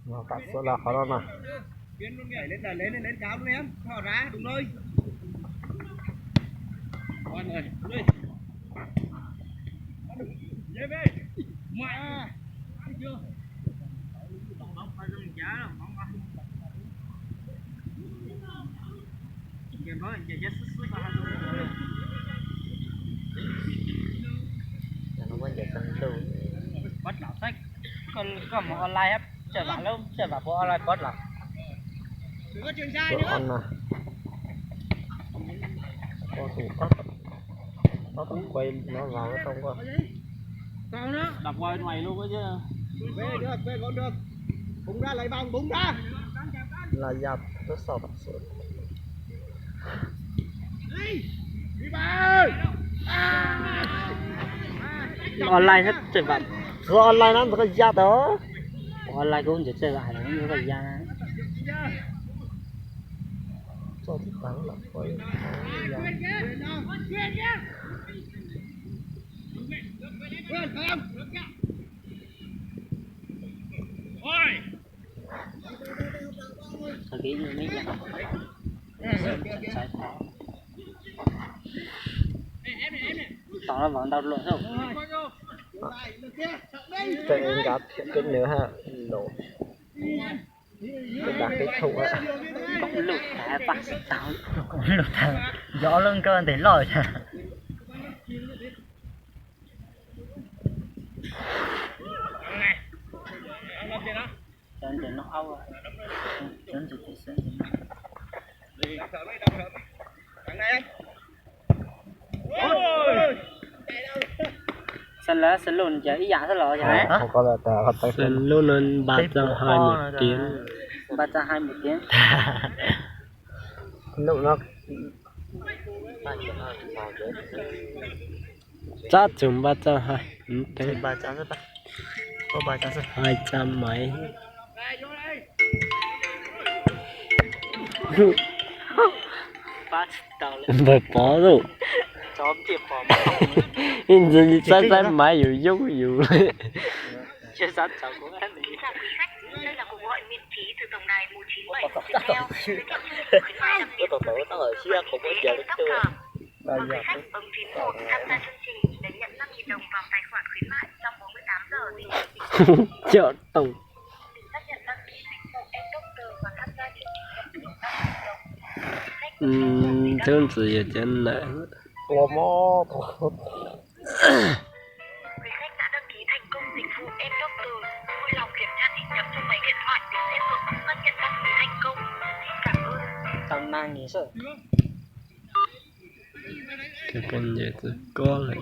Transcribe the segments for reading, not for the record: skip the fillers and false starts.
Mà cắt số là khó lắm mà. Biến luôn nhảy lên cao luôn em, thò ra đúng rồi. Con ơi, đi. Dễ về. Mẹ. Thấy chưa? Bóng phải dùng giá rồi, bóng quá. Game đó là chết sức vào hai luôn. Nó mới chạy sân đâu. Bắt lão sách. Còn một online á, chơi vào lâu, chơi vào bộ online bắt lão. Đừng có trường sai nữa. Con mà. Có thủ bắt. Nó cũng quay nó vào cái trong qua. Sao nữa? Đập qua ngoài luôn á chứ. Về con được. Búng ra lấy vòng, búng ra. Là dập nó sọt xuống. Đi ba. Online rất chơi vặt. Rồi online nó có ra đó. Online cũng chỉ chơi vặt nó có ra. Cho thích bắn là quay. Thời kỹ như mấy dạng. Tỏ nó vẫn đau lộn không? Chạy em gặp cái nữa ha. Nổ. Cái đặt cái thủ á. Bóng lụt thả phát xích tao. Bóng lụt thả. Gió lưng cơn thì lòi thả. Chân thì nó áo rồi. Chân thì chỉ sơn thì nó. Đi. Thằng này anh. Sân lá sân lùn chứ ý dạng sân lọ chứ hả? Không có là tờ tay Sân luôn lên 320 một tiếng. 320 một tiếng. Lúc nó Chắc chừng 320. Thế 300 rất có 300 rất 200 mấy. Bởi bỏ rồi. Chóm tiệm bỏ. Nhìn gì sát máy dù Chưa sát cháu của em đi. Đây là cuộc gọi miễn phí từ tổng đài 197 Viettel. có tổ tao ở chia của bây giờ nó chưa Mời quý khách bấm phím 1 tham gia chương trình để nhận 5.000 đồng vào tài khoản khuyến mại trong 48 giờ gì. chợ tổng. Xác nhận đăng ký dịch vụ Doctor và tham gia chương trình nhận được 5.000 đồng. Thương gì ở trên này. có mó Quý khách đã đăng ký thành công dịch vụ Doctor. Vui lòng kiểm tra tin nhắn trong máy điện thoại để xem được xác nhận đăng ký thành công. Xin cảm ơn. Tao mang gì sợ. Cái con gì tôi có lại.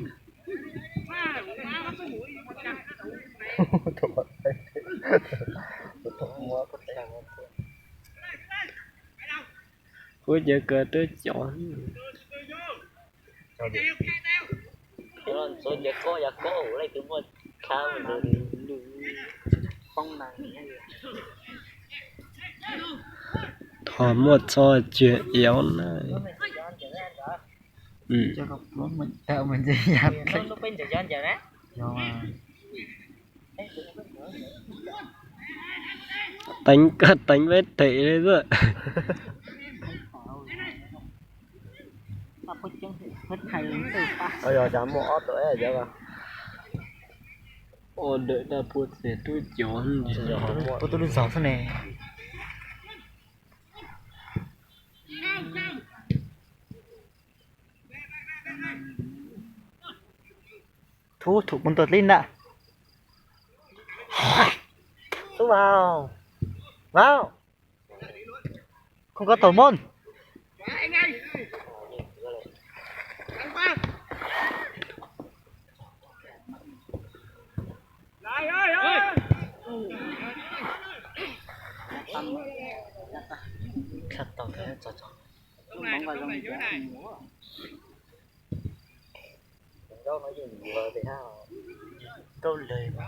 Cuối giờ cơ tới chọn. Rồi số giờ có ủ lại cứ một khao mà phong nàng Thỏ một cho chuyện yếu này. cho gặp mình tạo mình gì nhặt nó bên giờ gian giờ đấy Tánh vết thị đấy rồi. ta có chân hết thầy từ ta bây giờ chả mỏ tuổi rồi chứ Ồ đợi ta buộc để tôi chọn. có tôi được 6 thế này thu thủ con tuột lên đã xuống vào không có tổ môn thật tao thế cho bóng vào trong đâu nói gì vừa thì sao câu lời mà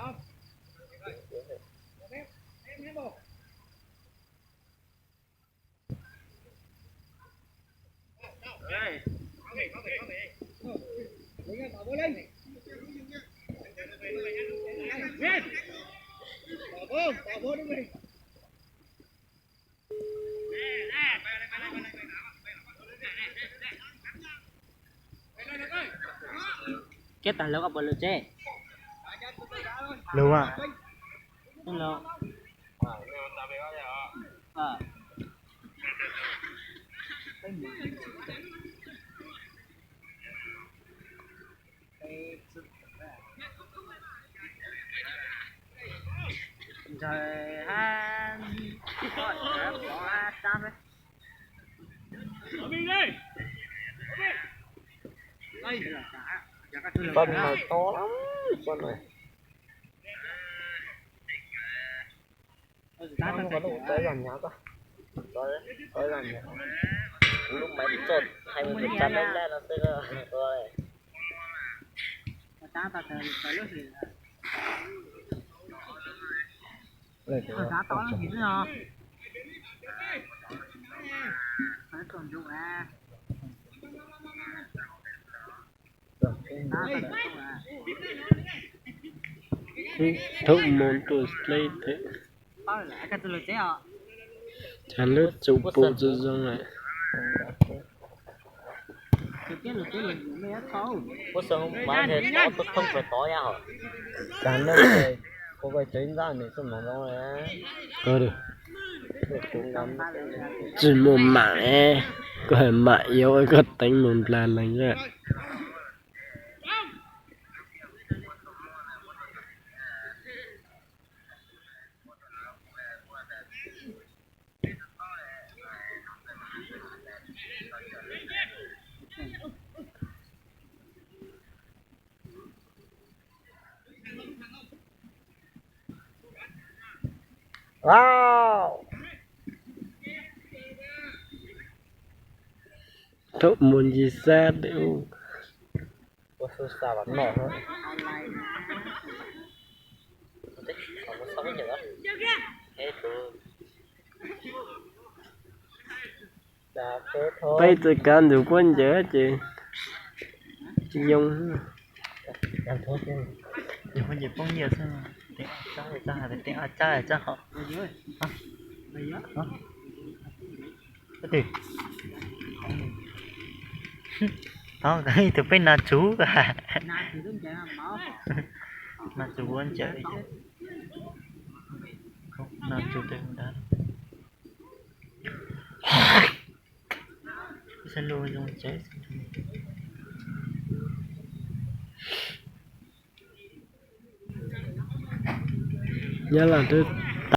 Kết tàn lâu gặp bờ lửa chế. Lưu à? Đúng không? Ờ. Rồi ha bỏ tam đấy. Con này to lắm. Con này. Không có đủ tới gần nhau cơ. Tới gần nhau. Lúc máy trộn 20% lên nó sẽ rồi. Ta tới lúc gì? Cá to lắm nhìn nữa. Phải còn dụng à. Thúc môn tôi lấy thế. Bao là cái tôi chế à. Chả lướt chụp bộ cho dân này. Cái lửa chế là mấy thôi. Có sao không bán hết đó tôi không phải to nha hả? Chẳng đâu rồi. Có cái chén ra này xong nó này. Có được. Cũng ngắm. Chỉ một mẹ. Có thể mẹ yếu có tính một lần lành ra. Wow. Thúc môn gì xa đều. Có số xa bắn nọ thôi. Không có sao hết đó. Hết rồi. Đã kết thôi. Bây giờ cần được quân dễ chị. Dùng. Làm thôi chứ. Nhiều hơn nhiều phong nhiều sao mà. Tiếng cha thì cha thì tiếng cha thì cha họ. Bây giờ. Cái gì? Không, cái từ bên là chú cả. Nãy thì đúng chạy máu. Là chú muốn chạy. Không, là chú tôi không đá. Sẽ lùi rồi chạy. Nhớ là tôi